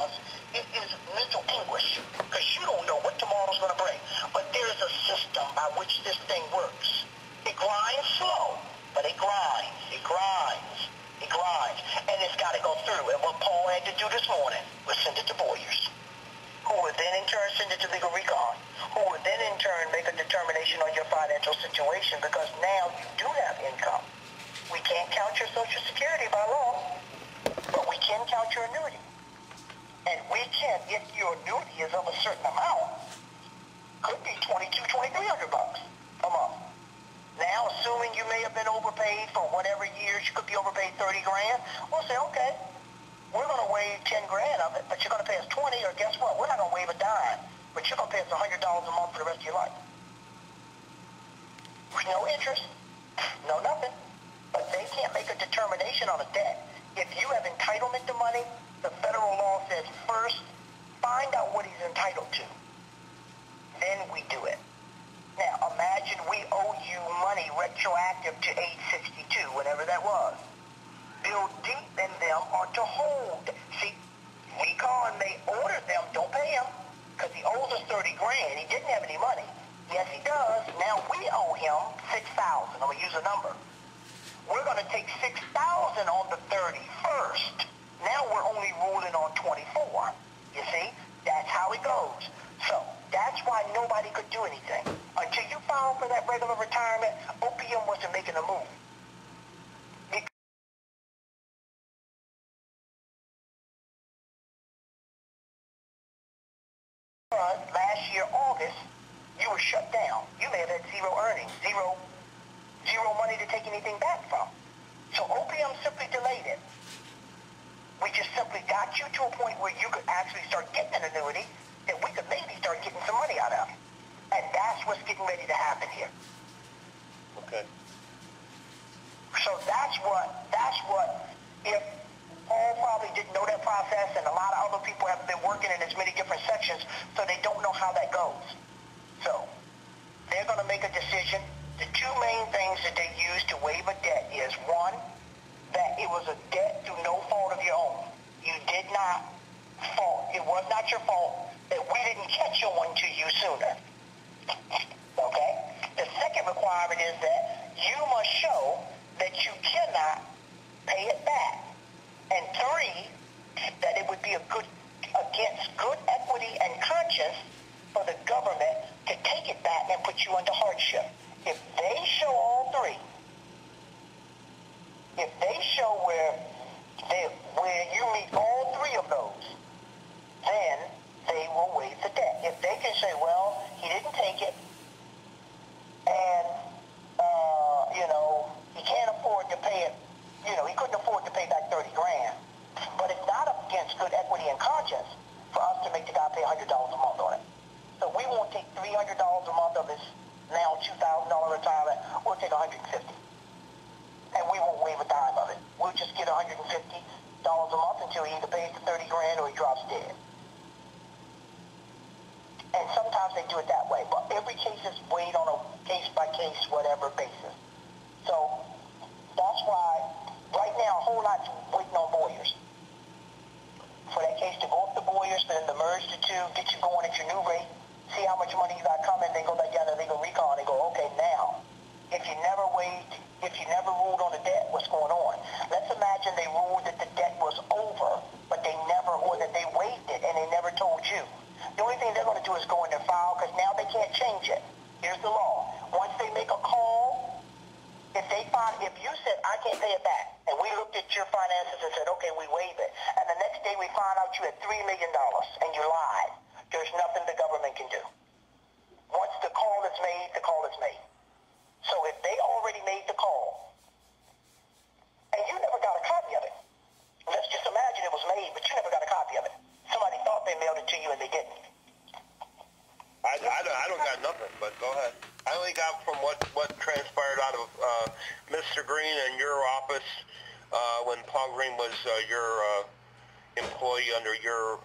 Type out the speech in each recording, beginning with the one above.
because it is mental anguish, because you don't know what tomorrow's going to bring. But there's a system by which this thing works. It grinds slow, but it grinds, it grinds, it grinds, and it's got to go through. And what Paul had to do this morning was send it to Boyers, who would then in turn send it to legal recon, who would then in turn make a determination on your financial situation, because now you do have income. We can't count your Social Security by law, but we can count your annuity. And we can, if your annuity is of a certain amount, could be $2,300 a month. Now, assuming you may have been overpaid for whatever years, you could be overpaid 30 grand, we'll say, okay, we're going to waive 10 grand of it, but you're going to pay us 20, or guess what? We're not going to waive a dime, but you're going to pay us $100 a month for the rest of your life. No interest, no nothing. But they can't make a determination on a debt. If you have entitlement to money, the federal law says first, find out what he's entitled to. Then we do it. Now, imagine we owe you money retroactive to age 62, whatever that was. Bill Deep and them are to hold. See, Recon may order them, don't pay him, because he owes us 30 grand. He didn't have any money. Yes, he does. Now we owe him 6,000. I'm going to use a number. We're going to take 6,000 on the 31st. Now we're only ruling on 24. You see? That's how it goes. So that's why nobody could do anything. Until you filed for that regular retirement, OPM wasn't making a move. Because last year, August, you were shut down. You may have had zero earnings, zero money to take anything back from. So OPM simply delayed it. We just simply got you to a point where you could actually start getting an annuity that we could maybe start getting some money out of. And that's what's getting ready to happen here. Okay. So that's what, if Paul probably didn't know that process, and a lot of other people have been working in as many different sections, so they don't know how that goes. So they're going to make a decision. The two main things that they use to waive a debt is, one, that it was a debt through no fault of your own. You did not fault. It was not your fault that we didn't catch on to you sooner. Okay? The second requirement is that you must show that you cannot pay it back. And three, that it would be against good equity and conscience for the government to take it back and put you under hardship. If they show all three, if they show where you meet all three of those, then they will waive the debt. If they can say, well, he didn't take it, and, he can't afford to pay it, he couldn't afford to pay back 30 grand, but it's not against good equity and conscience for us to make the guy pay $100 a month on it. So we won't take $300 a month of his now $2,000 retirement. We'll take $150. And we won't waive a dime of it. We'll just get $150 a month until he either pays the 30 grand or he drops dead. And sometimes they do it that way, but every case is weighed on a case-by-case, whatever basis. So that's why right now a whole lot's waiting on Boyers. For that case to go up to Boyers, for them to merge the two, get you going at your new rate, see how much money you got coming, then go back down to legal recon and go, okay, now, if you never ruled on the debt, what's going on? Let's imagine they ruled that the debt was over, but or that they waived it and they never told you. The only thing they're going to do is go in their file, because now they can't change it. Here's the law. Once they make a call, if you said, I can't pay it back, and we looked at your finances and said, okay, we waive it, and the next day we find out you had $3 million and you lied, there's nothing the government can do. Once the call is made, the call is made. So if they already made the call, and you never got a copy of it, let's just imagine it was made, but you never got a copy of it. Somebody thought they mailed it to you and they didn't. I don't got nothing, but go ahead. I only got from what transpired out of Mr. Green and your office when Paul Green was your employee under your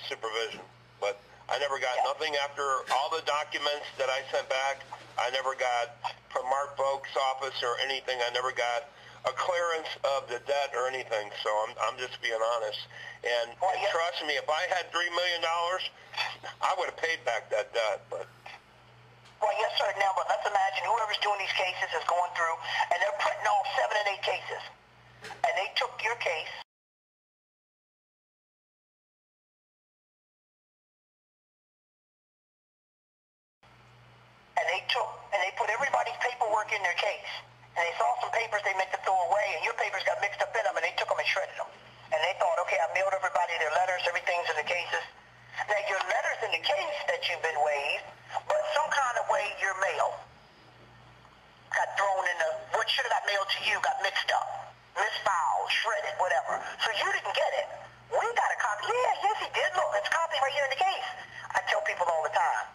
supervision. But I never got nothing after all the documents that I sent back. I never got from Mark Vogt's office or anything. I never got a clearance of the debt or anything. So I'm just being honest. And trust me, if I had $3 million, I would have paid back that debt. But well, yes, sir. Now, but let's imagine whoever's doing these cases is going through, and they're printing off 7 and 8 cases, and they took your case. And they put everybody's paperwork in their case. And they saw some papers they meant to throw away, and your papers got mixed up in them, and they took them and shredded them. And they thought, okay, I mailed everybody their letters, everything's in the cases. Now, your letter's in the case that you've been waived, but some kind of way your mail got thrown in the, what should have got mailed to you got mixed up, misfiled, shredded, whatever. So you didn't get it. We got a copy. Yeah, yes, he did. Look, it's a copy right here in the case. I tell people all the time,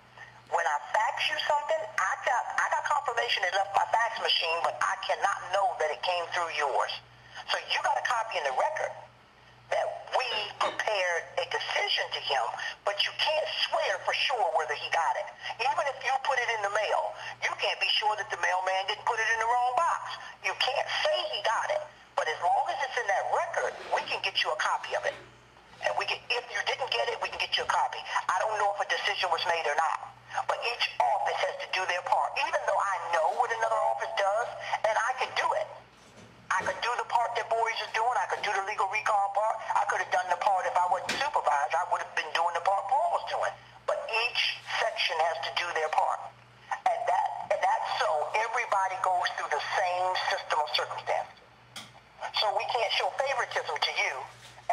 when I fax you something, I got confirmation it left my fax machine, but I cannot know that it came through yours. So you got a copy in the record that we prepared a decision to him, but you can't swear for sure whether he got it. Even if you put it in the mail, you can't be sure that the mailman didn't put it in the wrong box. You can't say he got it, but as long as it's in that record, we can get you a copy of it. And if you didn't get it, we can get you a copy. I don't know if a decision was made or not, but each office has to do their part. Even though I know what another office does, and I can do it. I could do the part that Boys is doing. I could do the legal recall part. I could have done the part if I wasn't supervised. I would have been doing the part Paul was doing. But each section has to do their part. And that's so everybody goes through the same system of circumstances. So we can't show favoritism to you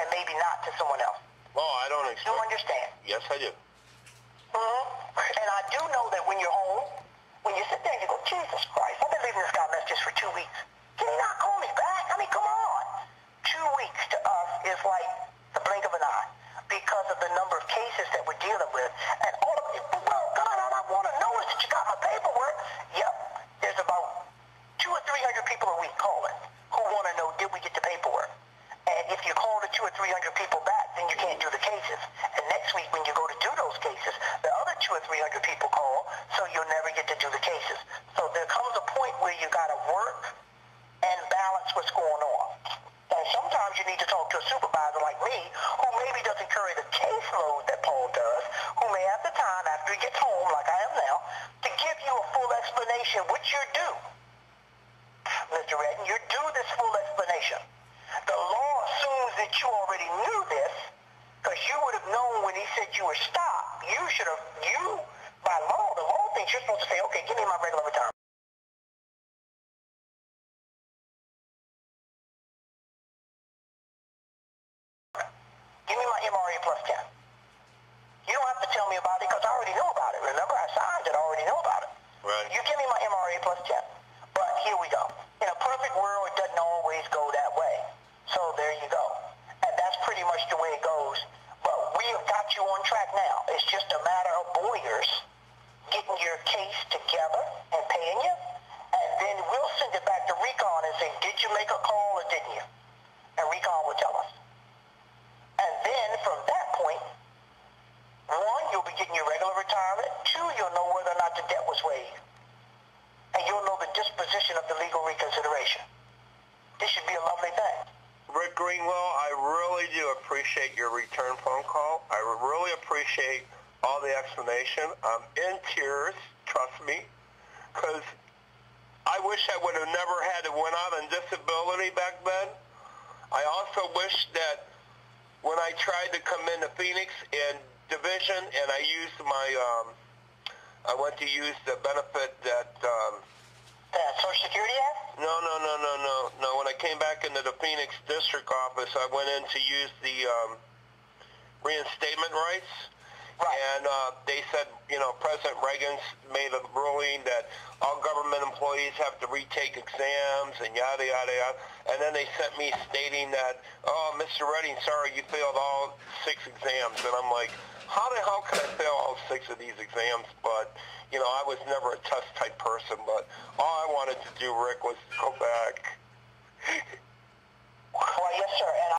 and maybe not to someone else. well, I don't expect. You understand? Yes, I do. And I do know that when you're home, when you sit there and you go, Jesus Christ, I've been leaving this guy messages for 2 weeks. Can he not call me back? I mean, come on. 2 weeks to us is like the blink of an eye because of the number of cases that we're dealing with. And all of it, well, God, all I want to know is that you got my paperwork. Yep. There's about 200 or 300 people a week calling who want to know, did we get the paperwork? And if you call the 200 or 300 people back, then you can't do the cases. And next week when you go to do those cases, the other 200 or 300 people call, so you'll never get to do the cases. So there comes a point where you got to work and balance what's going on. And sometimes you need to talk to a supervisor like me, who maybe doesn't carry the caseload that Paul does, who may have the time after he gets home, like I am now, to give you a full explanation, which you're due. Mr. Redden, you're due this full explanation. The law assumes that you already knew this, because you would have known when he said you were stopped. By law, the law thinks you're supposed to say, okay, give me my regular return. Give me my MRA plus 10. You don't have to tell me about it because I already know about it. Remember, I signed it, I already know about it. Right. You give me my MRA plus 10. But here we go. In a perfect world, it doesn't always go that way. So there you go. And that's pretty much the way it goes. But we have got you on track now. It's just a matter of lawyers getting your case together and paying you. And then we'll send it back to Recon and say, did you make a call or didn't you? And Recon will tell us. And then from that point, 1, you'll be getting your regular retirement. 2, you'll know whether or not the debt was waived. And you'll know the disposition of the legal reconsideration. This should be a lovely thing. Rick Greenwell, I really do appreciate your return phone call. I really appreciate all the explanation. I'm in tears, trust me, because I wish I would have never had to went out on disability back then. I also wish that when I tried to come into Phoenix in division and I used my, I went to use the benefit that, Social Security Act? No. When I came back into the Phoenix district office, I went in to use the reinstatement rights. Right. And they said, President Reagan's made a ruling that all government employees have to retake exams and yada, yada, yada. And then they sent me stating that, oh, Mr. Redding, sorry, you failed all 6 exams. And I'm like, how the hell can I fail all 6 of these exams? But, I was never a test type person. But all I wanted to do, Rick, was go back